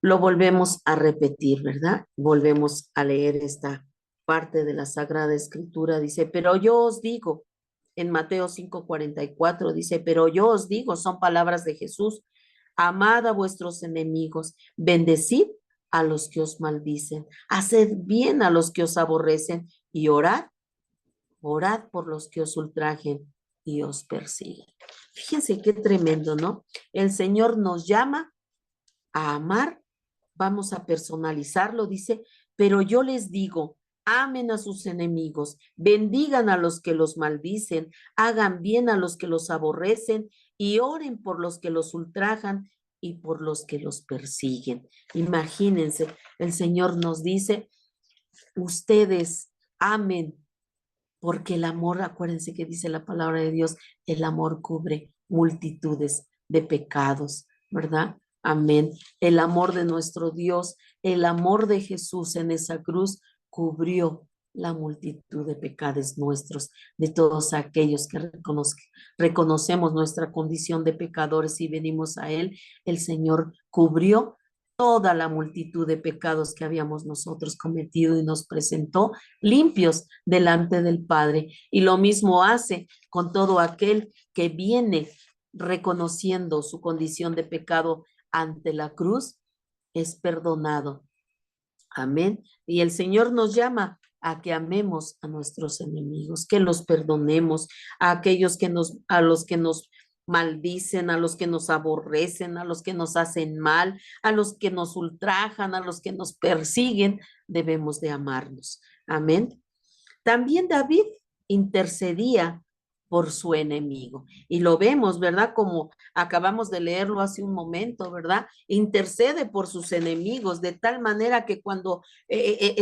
Lo volvemos a repetir, ¿verdad? Volvemos a leer esta parte de la Sagrada Escritura. Dice, pero yo os digo, en Mateo 5:44 dice, pero yo os digo, son palabras de Jesús, amad a vuestros enemigos, bendecid a los que os maldicen, haced bien a los que os aborrecen y orad por los que os ultrajen y os persiguen. Fíjense qué tremendo, ¿no? El Señor nos llama a amar. Vamos a personalizarlo, dice, pero yo les digo, amen a sus enemigos, bendigan a los que los maldicen, hagan bien a los que los aborrecen y oren por los que los ultrajan y por los que los persiguen. Imagínense, el Señor nos dice, ustedes amen, porque el amor, acuérdense que dice la palabra de Dios, el amor cubre multitudes de pecados, ¿verdad? Amén. El amor de nuestro Dios, el amor de Jesús en esa cruz cubrió la multitud de pecados nuestros, de todos aquellos que reconocemos nuestra condición de pecadores y venimos a Él. El Señor cubrió toda la multitud de pecados que habíamos nosotros cometido y nos presentó limpios delante del Padre. Y lo mismo hace con todo aquel que viene reconociendo su condición de pecado ante la cruz, es perdonado. Amén. Y el Señor nos llama a que amemos a nuestros enemigos, que los perdonemos, a los que nos maldicen, a los que nos aborrecen, a los que nos hacen mal, a los que nos ultrajan, a los que nos persiguen, debemos de amarnos. Amén. También David intercedía por su enemigo. Y lo vemos, ¿verdad? Como acabamos de leerlo hace un momento, ¿verdad? Intercede por sus enemigos de tal manera que cuando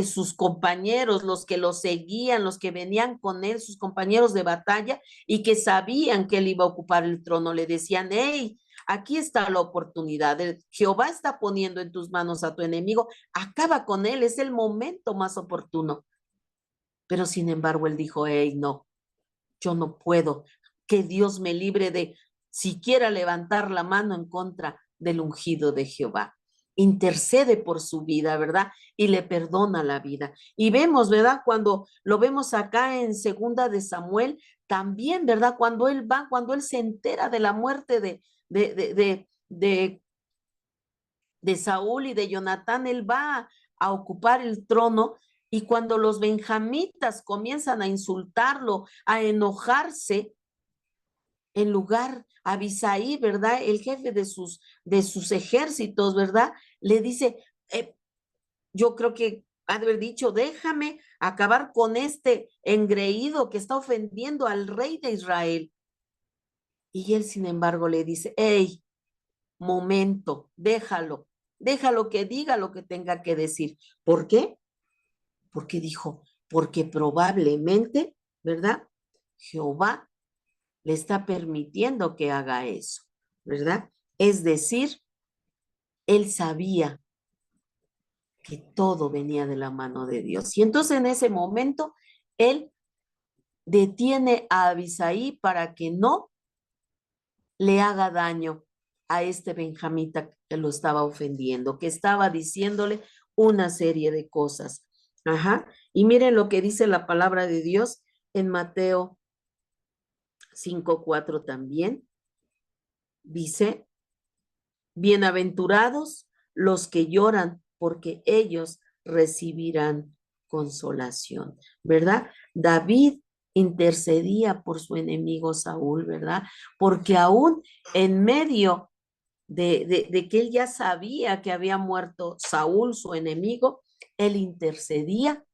sus compañeros, los que lo seguían, los que venían con él, sus compañeros de batalla y que sabían que él iba a ocupar el trono, le decían, hey, aquí está la oportunidad. Jehová está poniendo en tus manos a tu enemigo, acaba con él, es el momento más oportuno. Pero sin embargo, él dijo, hey, no, yo no puedo, que Dios me libre de siquiera levantar la mano en contra del ungido de Jehová. Intercede por su vida, ¿verdad? Y le perdona la vida. Y vemos, ¿verdad? Cuando lo vemos acá en segunda de Samuel, también, ¿verdad? Cuando él se entera de la muerte de Saúl y de Jonatán, él va a ocupar el trono. Y cuando los benjamitas comienzan a insultarlo, a enojarse, en lugar, Abisaí, ¿verdad? El jefe de sus ejércitos, ¿verdad? Le dice, yo creo que ha de haber dicho, déjame acabar con este engreído que está ofendiendo al rey de Israel. Y él, sin embargo, le dice, hey, momento, déjalo que diga lo que tenga que decir. ¿Por qué? Porque dijo, porque probablemente, ¿verdad? Jehová le está permitiendo que haga eso, ¿verdad? Es decir, él sabía que todo venía de la mano de Dios. Y entonces en ese momento, él detiene a Abisaí para que no le haga daño a este benjamita que lo estaba ofendiendo, que estaba diciéndole una serie de cosas. Ajá. Y miren lo que dice la palabra de Dios en Mateo 5:4 también. Dice, bienaventurados los que lloran, porque ellos recibirán consolación, ¿verdad? David intercedía por su enemigo Saúl, ¿verdad? Porque aún en medio de que él ya sabía que había muerto Saúl, su enemigo, él intercedía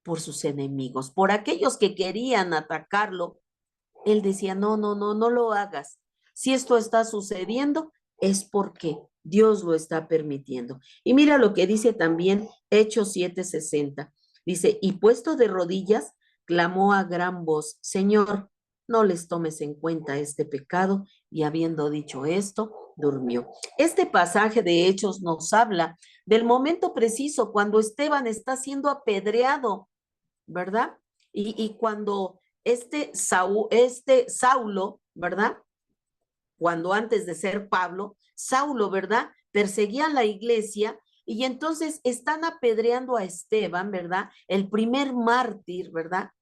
por sus enemigos, por aquellos que querían atacarlo. Él decía, no, no, no, no lo hagas. Si esto está sucediendo, es porque Dios lo está permitiendo. Y mira lo que dice también Hechos 7:60. Dice, y puesto de rodillas, clamó a gran voz, Señor, no les tomes en cuenta este pecado. Y habiendo dicho esto, durmió. Este pasaje de Hechos nos habla del momento preciso cuando Esteban está siendo apedreado, ¿verdad? Y cuando Saulo, ¿verdad? Cuando antes de ser Pablo, Saulo, ¿verdad? Perseguía a la iglesia y entonces están apedreando a Esteban, ¿verdad? El primer mártir, ¿verdad?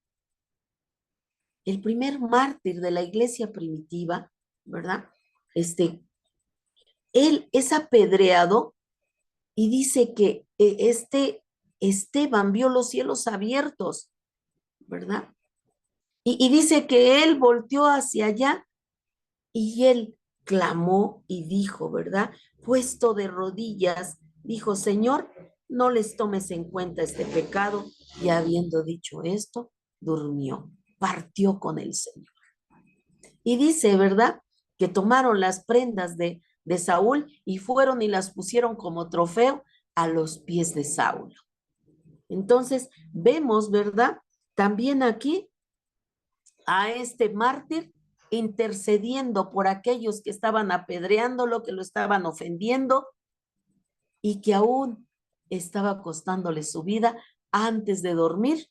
El primer mártir de la iglesia primitiva, ¿verdad? Él es apedreado y dice que Esteban vio los cielos abiertos, ¿verdad? Y dice que él volteó hacia allá y él clamó y dijo, ¿verdad? Puesto de rodillas, dijo, Señor, no les tomes en cuenta este pecado. Y habiendo dicho esto, durmió, partió con el Señor. Y dice, ¿verdad? Que tomaron las prendas de Saúl y fueron y las pusieron como trofeo a los pies de Saulo. Entonces, vemos, ¿verdad? También aquí a este mártir intercediendo por aquellos que estaban apedreándolo, que lo estaban ofendiendo y que aún estaba costándole su vida antes de dormir.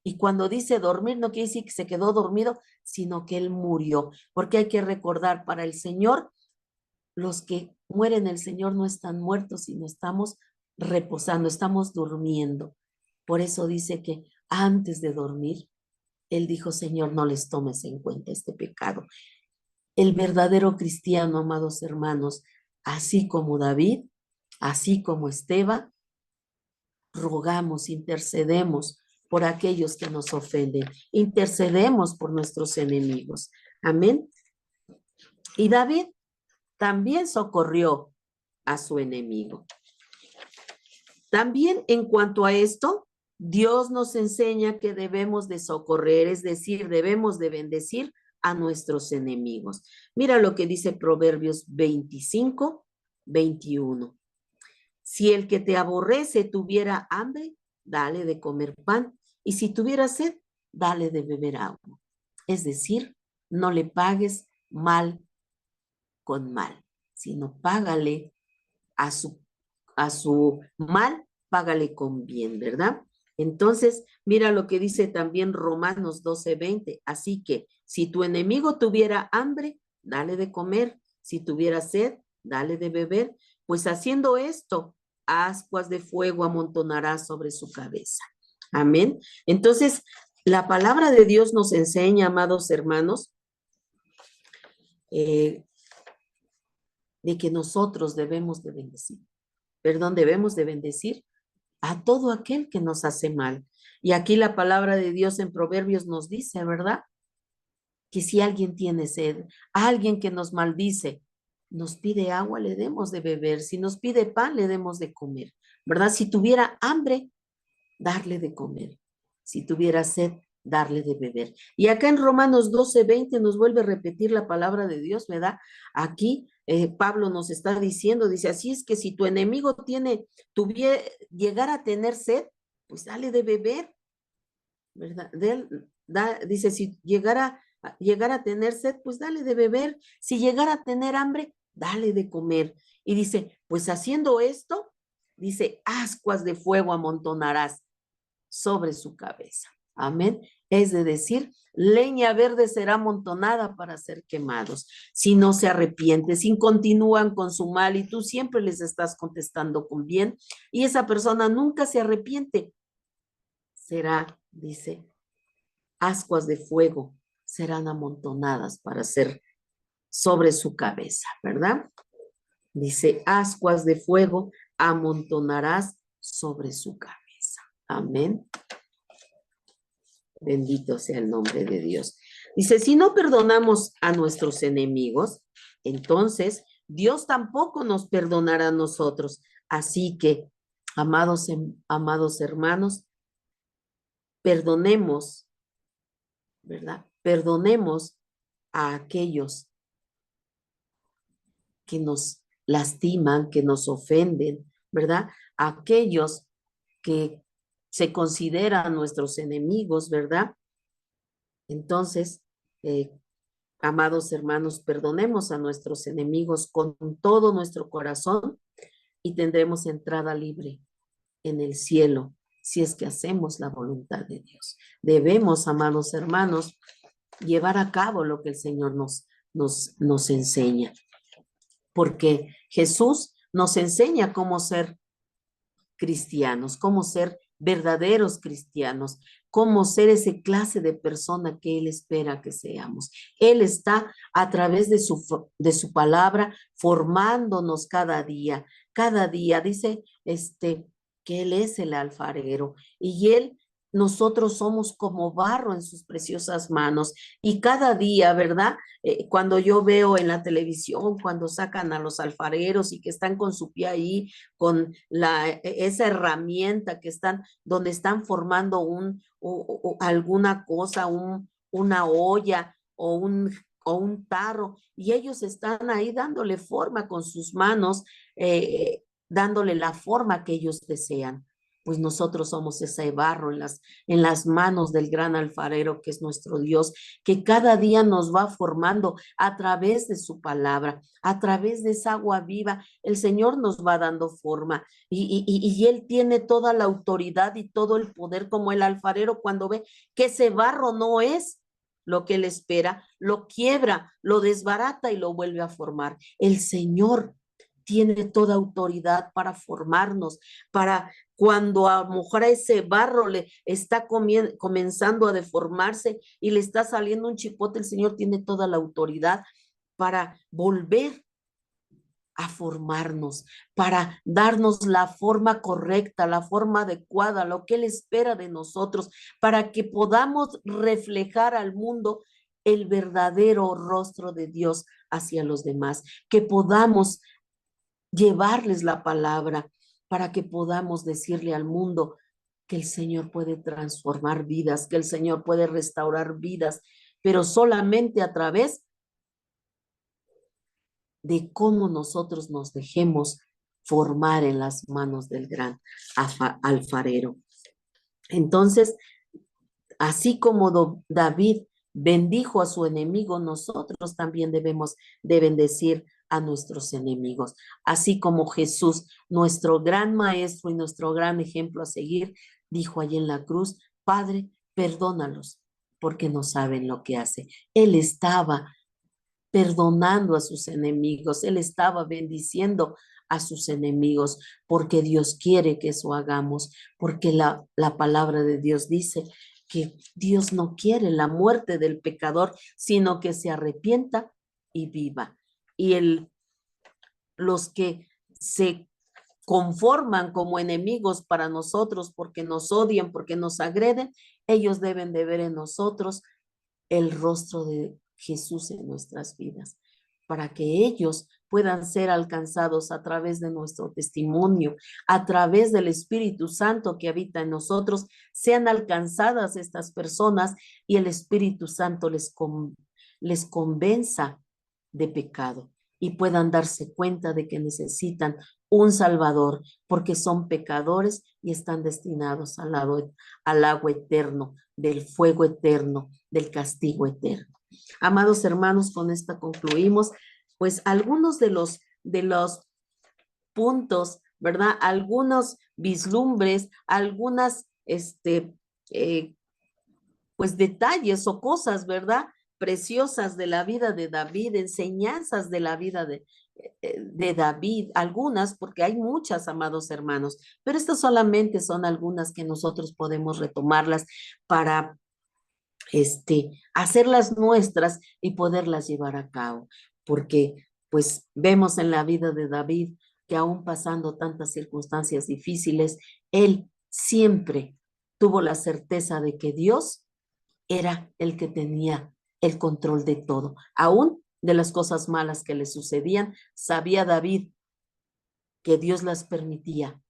Y cuando dice dormir, no quiere decir que se quedó dormido, sino que él murió. Porque hay que recordar, para el Señor, los que mueren el Señor no están muertos, sino estamos reposando, estamos durmiendo. Por eso dice que antes de dormir, él dijo, Señor, no les tomes en cuenta este pecado. El verdadero cristiano, amados hermanos, así como David, así como Esteban, rogamos, intercedemos por aquellos que nos ofenden, intercedemos por nuestros enemigos. Amén. Y David también socorrió a su enemigo. También en cuanto a esto, Dios nos enseña que debemos de socorrer, es decir, debemos de bendecir a nuestros enemigos. Mira lo que dice Proverbios 25:21. Si el que te aborrece tuviera hambre, dale de comer pan, y si tuviera sed, dale de beber agua. Es decir, no le pagues mal con mal, sino págale a su mal, págale con bien, ¿verdad? Entonces, mira lo que dice también Romanos 12:20. Así que si tu enemigo tuviera hambre, dale de comer. Si tuviera sed, dale de beber. Pues haciendo esto, ascuas de fuego amontonará sobre su cabeza. Amén. Entonces, la palabra de Dios nos enseña, amados hermanos, de que nosotros debemos de bendecir a todo aquel que nos hace mal. Y aquí la palabra de Dios en Proverbios nos dice, ¿verdad? Que si alguien tiene sed, alguien que nos maldice, nos pide agua, le demos de beber. Si nos pide pan, le demos de comer, ¿verdad? Si tuviera hambre, darle de comer. Si tuviera sed, darle de beber. Y acá en Romanos 12:20 nos vuelve a repetir la palabra de Dios, ¿verdad? Aquí Pablo nos está diciendo, dice, así es que si tu enemigo llegar a tener sed, pues dale de beber, ¿verdad? Dice, si llegar a tener sed, pues dale de beber. Si llegara a tener hambre, dale de comer. Y dice, pues haciendo esto, dice, ascuas de fuego amontonarás sobre su cabeza. Amén. Es de decir, leña verde será amontonada para ser quemados. Si no se arrepienten, si continúan con su mal y tú siempre les estás contestando con bien y esa persona nunca se arrepiente, será, dice, ascuas de fuego serán amontonadas para ser sobre su cabeza, ¿verdad? Dice, ascuas de fuego amontonarás sobre su cabeza. Amén. Bendito sea el nombre de Dios. Dice, si no perdonamos a nuestros enemigos, entonces Dios tampoco nos perdonará a nosotros. Así que, amados hermanos, perdonemos, ¿verdad? Perdonemos a aquellos que nos lastiman, que nos ofenden, ¿verdad? A aquellos que se consideran nuestros enemigos, ¿verdad? Entonces, amados hermanos, perdonemos a nuestros enemigos con todo nuestro corazón y tendremos entrada libre en el cielo si es que hacemos la voluntad de Dios. Debemos, amados hermanos, llevar a cabo lo que el Señor nos enseña, porque Jesús nos enseña cómo ser cristianos, cómo ser verdaderos cristianos, cómo ser esa clase de persona que Él espera que seamos. Él está a través de su palabra formándonos cada día dice que Él es el alfarero y nosotros somos como barro en sus preciosas manos y cada día, ¿verdad? Cuando yo veo en la televisión, cuando sacan a los alfareros y que están con su pie ahí, con esa herramienta que donde están formando alguna cosa, una olla o un tarro, y ellos están ahí dándole forma con sus manos, dándole la forma que ellos desean. Pues nosotros somos ese barro en las manos del gran alfarero que es nuestro Dios, que cada día nos va formando a través de su palabra, a través de esa agua viva. El Señor nos va dando forma y Él tiene toda la autoridad y todo el poder como el alfarero cuando ve que ese barro no es lo que Él espera, lo quiebra, lo desbarata y lo vuelve a formar. El Señor tiene toda autoridad para formarnos, para cuando a lo mejor a ese barro le está comenzando a deformarse y le está saliendo un chipote, el Señor tiene toda la autoridad para volver a formarnos, para darnos la forma correcta, la forma adecuada, lo que Él espera de nosotros, para que podamos reflejar al mundo el verdadero rostro de Dios hacia los demás, que podamos llevarles la palabra, para que podamos decirle al mundo que el Señor puede transformar vidas, que el Señor puede restaurar vidas, pero solamente a través de cómo nosotros nos dejemos formar en las manos del gran alfarero. Entonces, así como David bendijo a su enemigo, nosotros también deben decir a nuestros enemigos, así como Jesús, nuestro gran maestro y nuestro gran ejemplo a seguir, dijo allí en la cruz, Padre, perdónalos porque no saben lo que hace. Él estaba perdonando a sus enemigos, Él estaba bendiciendo a sus enemigos, porque Dios quiere que eso hagamos, porque la palabra de Dios dice que Dios no quiere la muerte del pecador, sino que se arrepienta y viva. Y los que se conforman como enemigos para nosotros porque nos odian, porque nos agreden, ellos deben de ver en nosotros el rostro de Jesús en nuestras vidas, para que ellos puedan ser alcanzados a través de nuestro testimonio, a través del Espíritu Santo que habita en nosotros, sean alcanzadas estas personas y el Espíritu Santo les convenza de pecado y puedan darse cuenta de que necesitan un Salvador, porque son pecadores y están destinados al agua eterno, del fuego eterno, del castigo eterno. Amados hermanos, con esta concluimos, pues algunos de los puntos, ¿verdad? Algunos vislumbres, algunas, pues detalles o cosas, ¿verdad? Preciosas de la vida de David, enseñanzas de la vida de David, algunas, porque hay muchas, amados hermanos, pero estas solamente son algunas que nosotros podemos retomarlas para hacerlas nuestras y poderlas llevar a cabo. porque pues vemos en la vida de David que aún pasando tantas circunstancias difíciles, él siempre tuvo la certeza de que Dios era el que tenía el control de todo. Aún de las cosas malas que le sucedían, sabía David que Dios las permitía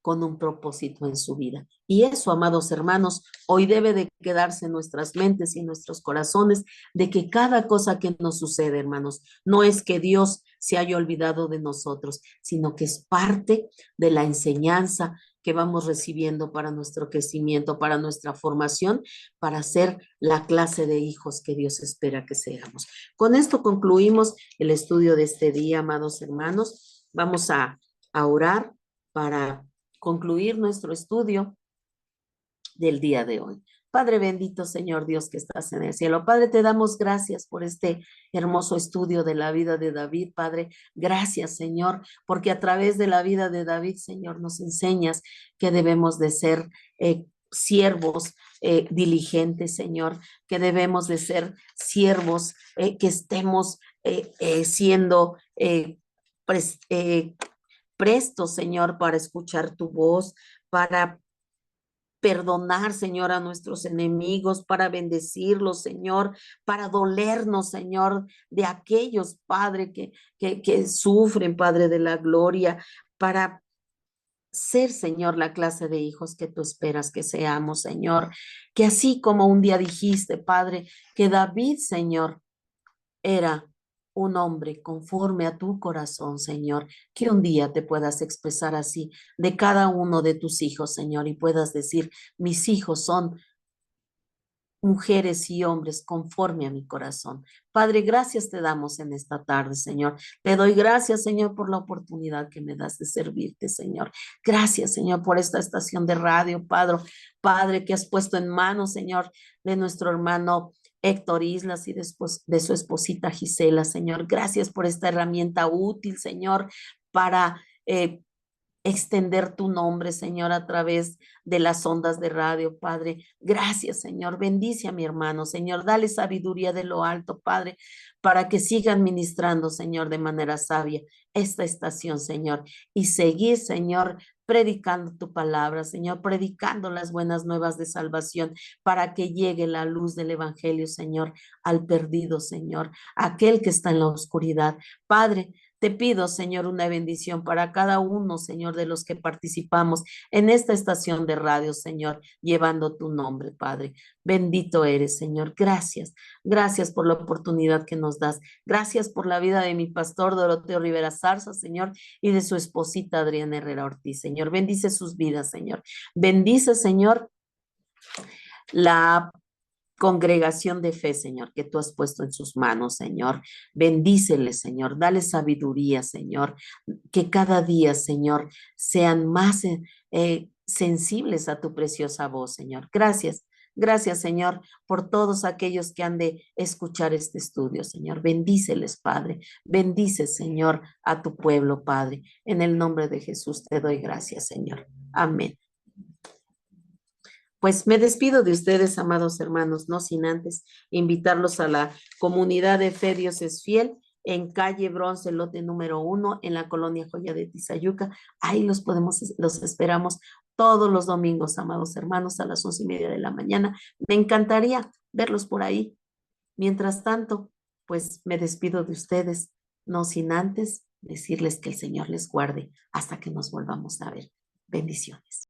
con un propósito en su vida. Y eso, amados hermanos, hoy debe de quedarse en nuestras mentes y en nuestros corazones, de que cada cosa que nos sucede, hermanos, no es que Dios se haya olvidado de nosotros, sino que es parte de la enseñanza que vamos recibiendo para nuestro crecimiento, para nuestra formación, para ser la clase de hijos que Dios espera que seamos. Con esto concluimos el estudio de este día, amados hermanos. Vamos a orar para concluir nuestro estudio del día de hoy. Padre bendito, Señor Dios que estás en el cielo. Padre, te damos gracias por este hermoso estudio de la vida de David, Padre. Gracias, Señor, porque a través de la vida de David, Señor, nos enseñas que debemos de ser siervos diligentes, Señor, que debemos de ser siervos que estemos siendo prestos, Señor, para escuchar tu voz, para perdonar, Señor, a nuestros enemigos, para bendecirlos, Señor, para dolernos, Señor, de aquellos, Padre, que sufren, Padre de la gloria, para ser, Señor, la clase de hijos que tú esperas que seamos, Señor, que así como un día dijiste, Padre, que David, Señor, era un hombre conforme a tu corazón, Señor, que un día te puedas expresar así de cada uno de tus hijos, Señor, y puedas decir, mis hijos son mujeres y hombres conforme a mi corazón. Padre, gracias te damos en esta tarde, Señor. Te doy gracias, Señor, por la oportunidad que me das de servirte, Señor. Gracias, Señor, por esta estación de radio, Padre, Padre, que has puesto en manos, Señor, de nuestro hermano Héctor Islas y después de su esposita Gisela, Señor. Gracias por esta herramienta útil, Señor, para extender tu nombre, Señor, a través de las ondas de radio, Padre. Gracias, Señor. Bendice a mi hermano, Señor. Dale sabiduría de lo alto, Padre, para que siga administrando, Señor, de manera sabia esta estación, Señor. Y seguir, Señor, predicando tu palabra, Señor, predicando las buenas nuevas de salvación para que llegue la luz del Evangelio, Señor, al perdido, Señor, aquel que está en la oscuridad. Padre, te pido, Señor, una bendición para cada uno, Señor, de los que participamos en esta estación de radio, Señor, llevando tu nombre, Padre. Bendito eres, Señor. Gracias. Gracias por la oportunidad que nos das. Gracias por la vida de mi pastor Doroteo Rivera Zarza, Señor, y de su esposita Adriana Herrera Ortiz, Señor. Bendice sus vidas, Señor. Bendice, Señor, la congregación de fe, Señor, que tú has puesto en sus manos, Señor. Bendíceles, Señor. Dale sabiduría, Señor. Que cada día, Señor, sean más sensibles a tu preciosa voz, Señor. Gracias. Gracias, Señor, por todos aquellos que han de escuchar este estudio, Señor. Bendíceles, Padre. Bendice, Señor, a tu pueblo, Padre. En el nombre de Jesús te doy gracias, Señor. Amén. Pues me despido de ustedes, amados hermanos, no sin antes invitarlos a la comunidad de Fe Dios es Fiel en calle Bronce, lote número 1, en la colonia Joya de Tizayuca. Ahí los esperamos todos los domingos, amados hermanos, a las 11:30 de la mañana. Me encantaría verlos por ahí. Mientras tanto, pues me despido de ustedes, no sin antes decirles que el Señor les guarde hasta que nos volvamos a ver. Bendiciones.